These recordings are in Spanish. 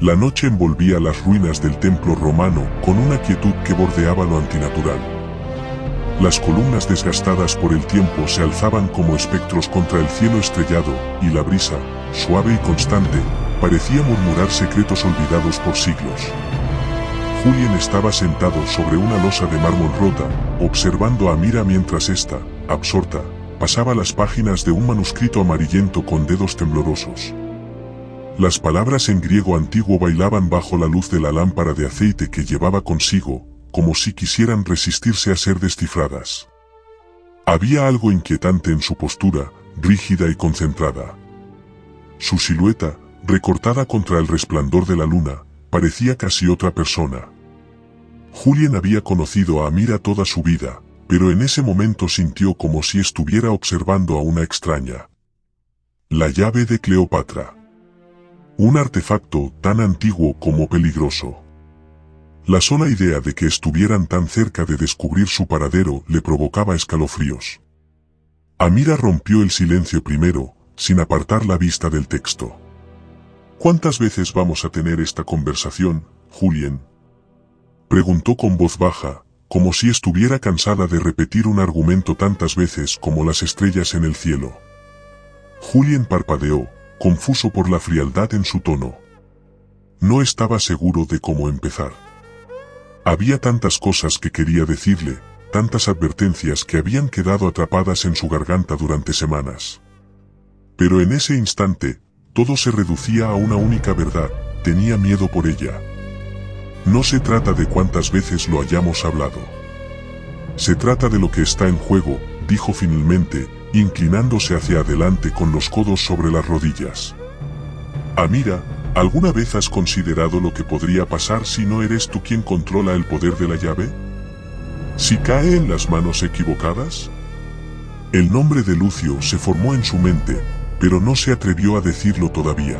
La noche envolvía las ruinas del templo romano con una quietud que bordeaba lo antinatural. Las columnas desgastadas por el tiempo se alzaban como espectros contra el cielo estrellado, y la brisa, suave y constante, parecía murmurar secretos olvidados por siglos. Julien estaba sentado sobre una losa de mármol rota, observando a Mira mientras ésta, absorta, pasaba las páginas de un manuscrito amarillento con dedos temblorosos. Las palabras en griego antiguo bailaban bajo la luz de la lámpara de aceite que llevaba consigo, como si quisieran resistirse a ser descifradas. Había algo inquietante en su postura, rígida y concentrada. Su silueta, recortada contra el resplandor de la luna, parecía casi otra persona. Julien había conocido a Mira toda su vida, pero en ese momento sintió como si estuviera observando a una extraña. La llave de Cleopatra. Un artefacto tan antiguo como peligroso. La sola idea de que estuvieran tan cerca de descubrir su paradero le provocaba escalofríos. Amira rompió el silencio primero, sin apartar la vista del texto. ¿Cuántas veces vamos a tener esta conversación, Julien?, preguntó con voz baja, como si estuviera cansada de repetir un argumento tantas veces como las estrellas en el cielo. Julien parpadeó, confuso por la frialdad en su tono. No estaba seguro de cómo empezar. Había tantas cosas que quería decirle, tantas advertencias que habían quedado atrapadas en su garganta durante semanas. Pero en ese instante, todo se reducía a una única verdad: tenía miedo por ella. No se trata de cuántas veces lo hayamos hablado. Se trata de lo que está en juego, dijo finalmente, inclinándose hacia adelante con los codos sobre las rodillas. Amira, ¿alguna vez has considerado lo que podría pasar si no eres tú quien controla el poder de la llave? ¿Si cae en las manos equivocadas? El nombre de Lucio se formó en su mente, pero no se atrevió a decirlo todavía.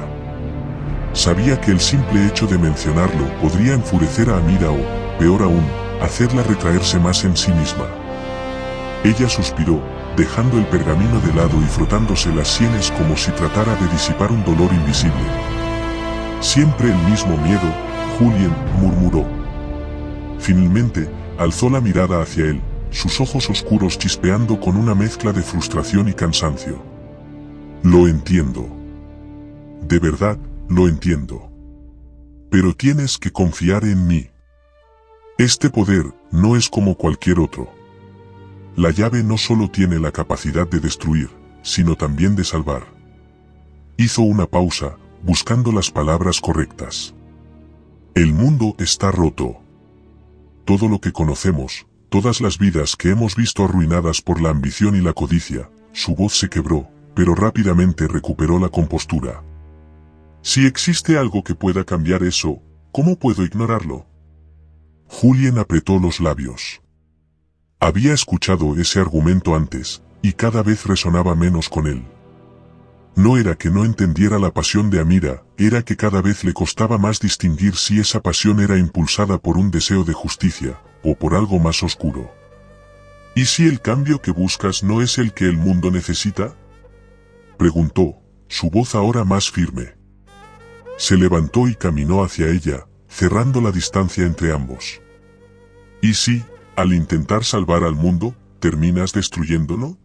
Sabía que el simple hecho de mencionarlo podría enfurecer a Amira o, peor aún, hacerla retraerse más en sí misma. Ella suspiró, dejando el pergamino de lado y frotándose las sienes como si tratara de disipar un dolor invisible. Siempre el mismo miedo, Julien, murmuró. Finalmente, alzó la mirada hacia él, sus ojos oscuros chispeando con una mezcla de frustración y cansancio. Lo entiendo. De verdad, lo entiendo. Pero tienes que confiar en mí. Este poder no es como cualquier otro. La llave no solo tiene la capacidad de destruir, sino también de salvar. Hizo una pausa, buscando las palabras correctas. El mundo está roto. Todo lo que conocemos, todas las vidas que hemos visto arruinadas por la ambición y la codicia. Su voz se quebró, pero rápidamente recuperó la compostura. Si existe algo que pueda cambiar eso, ¿cómo puedo ignorarlo? Julien apretó los labios. Había escuchado ese argumento antes, y cada vez resonaba menos con él. No era que no entendiera la pasión de Amira, era que cada vez le costaba más distinguir si esa pasión era impulsada por un deseo de justicia, o por algo más oscuro. ¿Y si el cambio que buscas no es el que el mundo necesita?, preguntó, su voz ahora más firme. Se levantó y caminó hacia ella, cerrando la distancia entre ambos. ¿Y si, al intentar salvar al mundo, terminas destruyéndolo?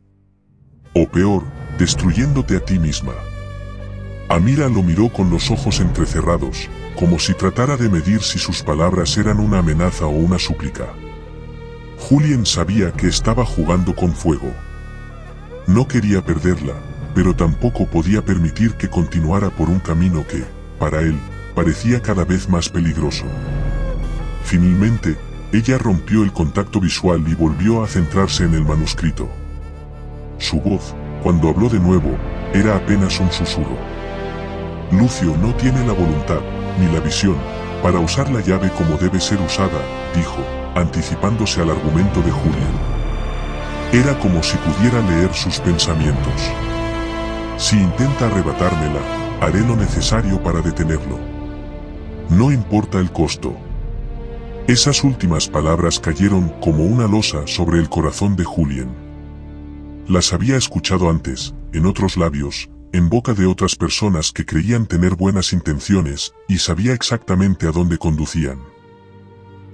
O peor, destruyéndote a ti misma. Amira lo miró con los ojos entrecerrados, como si tratara de medir si sus palabras eran una amenaza o una súplica. Julien sabía que estaba jugando con fuego. No quería perderla, pero tampoco podía permitir que continuara por un camino que, para él, parecía cada vez más peligroso. Finalmente, ella rompió el contacto visual y volvió a centrarse en el manuscrito. Su voz, cuando habló de nuevo, era apenas un susurro. Lucio no tiene la voluntad, ni la visión, para usar la llave como debe ser usada, dijo, anticipándose al argumento de Julien. Era como si pudiera leer sus pensamientos. Si intenta arrebatármela, haré lo necesario para detenerlo. No importa el costo. Esas últimas palabras cayeron como una losa sobre el corazón de Julien. Las había escuchado antes, en otros labios, en boca de otras personas que creían tener buenas intenciones y sabía exactamente a dónde conducían.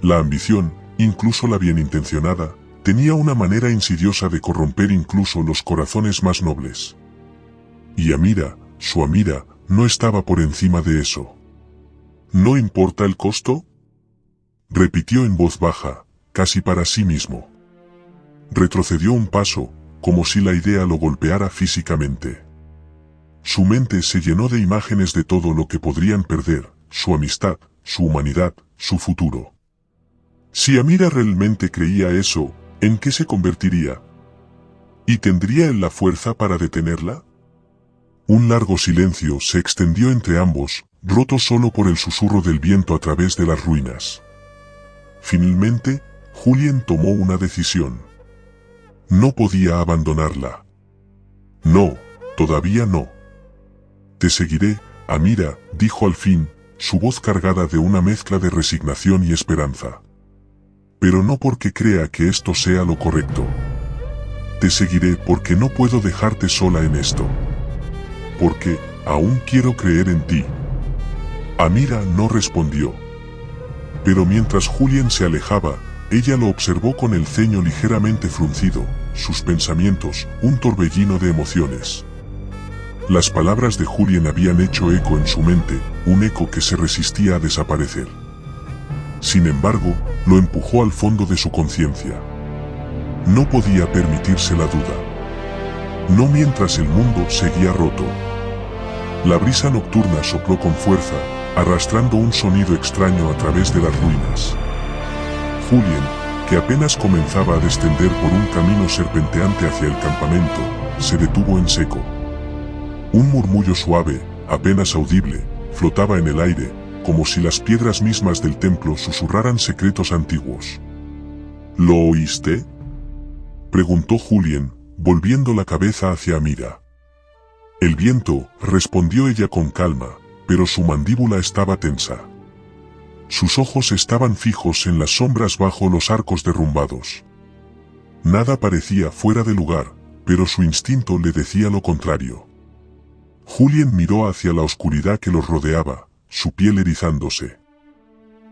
La ambición, incluso la bienintencionada, tenía una manera insidiosa de corromper incluso los corazones más nobles. Y Amira, su Amira, no estaba por encima de eso. ¿No importa el costo?, repitió en voz baja, casi para sí mismo. Retrocedió un paso, como si la idea lo golpeara físicamente. Su mente se llenó de imágenes de todo lo que podrían perder, su amistad, su humanidad, su futuro. Si Amira realmente creía eso, ¿en qué se convertiría? ¿Y tendría él la fuerza para detenerla? Un largo silencio se extendió entre ambos, roto solo por el susurro del viento a través de las ruinas. Finalmente, Julien tomó una decisión. No podía abandonarla. No, todavía no. Te seguiré, Amira, dijo al fin, su voz cargada de una mezcla de resignación y esperanza. Pero no porque crea que esto sea lo correcto. Te seguiré porque no puedo dejarte sola en esto. Porque, aún quiero creer en ti. Amira no respondió. Pero mientras Julien se alejaba, ella lo observó con el ceño ligeramente fruncido, sus pensamientos, un torbellino de emociones. Las palabras de Julien habían hecho eco en su mente, un eco que se resistía a desaparecer. Sin embargo, lo empujó al fondo de su conciencia. No podía permitirse la duda. No mientras el mundo seguía roto. La brisa nocturna sopló con fuerza, arrastrando un sonido extraño a través de las ruinas. Julien, que apenas comenzaba a descender por un camino serpenteante hacia el campamento, se detuvo en seco. Un murmullo suave, apenas audible, flotaba en el aire, como si las piedras mismas del templo susurraran secretos antiguos. ¿Lo oíste?, preguntó Julien, volviendo la cabeza hacia Amira. El viento, respondió ella con calma, pero su mandíbula estaba tensa. Sus ojos estaban fijos en las sombras bajo los arcos derrumbados. Nada parecía fuera de lugar, pero su instinto le decía lo contrario. Julien miró hacia la oscuridad que los rodeaba, su piel erizándose.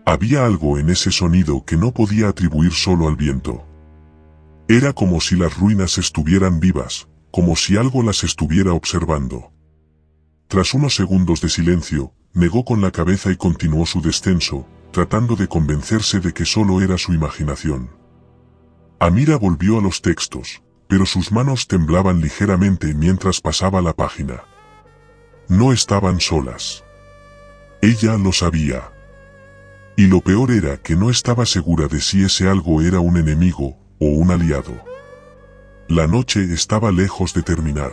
Había algo en ese sonido que no podía atribuir solo al viento. Era como si las ruinas estuvieran vivas, como si algo las estuviera observando. Tras unos segundos de silencio, negó con la cabeza y continuó su descenso, tratando de convencerse de que solo era su imaginación. Amira volvió a los textos, pero sus manos temblaban ligeramente mientras pasaba la página. No estaban solas. Ella lo sabía. Y lo peor era que no estaba segura de si ese algo era un enemigo o un aliado. La noche estaba lejos de terminar.